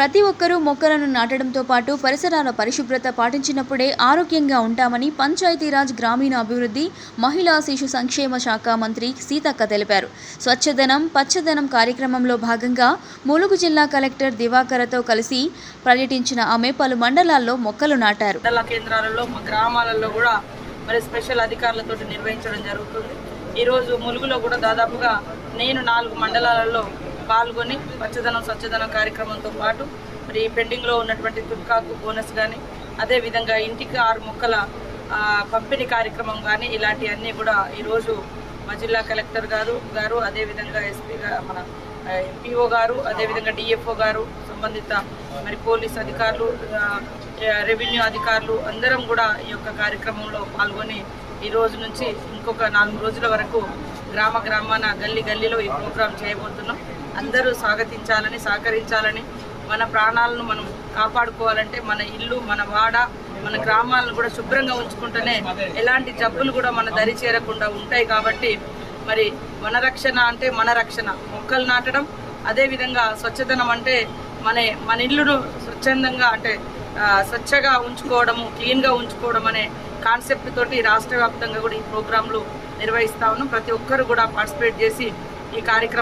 ప్రతి ఒక్కరూ మొక్కలను నాటడంతో పాటు పరిసరాల పరిశుభ్రత పాటించినప్పుడే ఆరోగ్యంగా ఉంటామని పంచాయతీరాజ్ గ్రామీణ అభివృద్ధి మహిళా శిశు సంక్షేమ శాఖ మంత్రి సీతక్క తెలిపారు. స్వచ్ఛదనం పచ్చదనం కార్యక్రమంలో భాగంగా ములుగు జిల్లా కలెక్టర్ దివాకరతో కలిసి పర్యటించిన ఆమె పలు మండలాల్లో మొక్కలు నాటారు. మండల కేంద్రాలలో గ్రామాలలో కూడా మరి స్పెషల్ అధికారులతో నిర్వహించడం జరుగుతుంది. ఈరోజు ములుగులో కూడా దాదాపుగా నేను 4 మండలాలలో పాల్గొని పచ్చదనం స్వచ్ఛదనం కార్యక్రమంతో పాటు మరి పెండింగ్లో ఉన్నటువంటి తుక్కాకు బోనస్ కానీ అదేవిధంగా ఇంటికి 6 మొక్కల పంపిణీ కార్యక్రమం కానీ ఇలాంటివన్నీ కూడా ఈరోజు మా జిల్లా కలెక్టర్ గారు అదేవిధంగా ఎస్పీ మన పిఓ గారు అదేవిధంగా డిఎఫ్ఓ గారు సంబంధిత మరి పోలీస్ అధికారులు రెవెన్యూ అధికారులు అందరం కూడా ఈ యొక్క కార్యక్రమంలో పాల్గొని ఈ రోజు నుంచి ఇంకొక 4 రోజుల వరకు గ్రామాన గల్లీలో ఈ ప్రోగ్రాం చేయబోతున్నాం. అందరూ స్వాగతించాలని సహకరించాలని మన ప్రాణాలను మనం కాపాడుకోవాలంటే మన ఇల్లు మన వాడ మన గ్రామాలను కూడా శుభ్రంగా ఉంచుకుంటేనే ఎలాంటి జబ్బులు కూడా మన దరి చేరకుండా ఉంటాయి. కాబట్టి మరి వనరక్షణ అంటే మన రక్షణ, మొక్కలు నాటడం, అదేవిధంగా స్వచ్ఛదనం అంటే మన ఇల్లును స్వచ్ఛందంగా అంటే స్వచ్ఛగా ఉంచుకోవడము, క్లీన్గా ఉంచుకోవడం అనే కాన్సెప్ట్ తోటి రాష్ట్ర వ్యాప్తంగా కూడా ఈ ప్రోగ్రాంలు నిర్వహిస్తా ఉన్నాం. ప్రతి ఒక్కరు కూడా పార్టిసిపేట్ చేసి ఈ కార్యక్రమం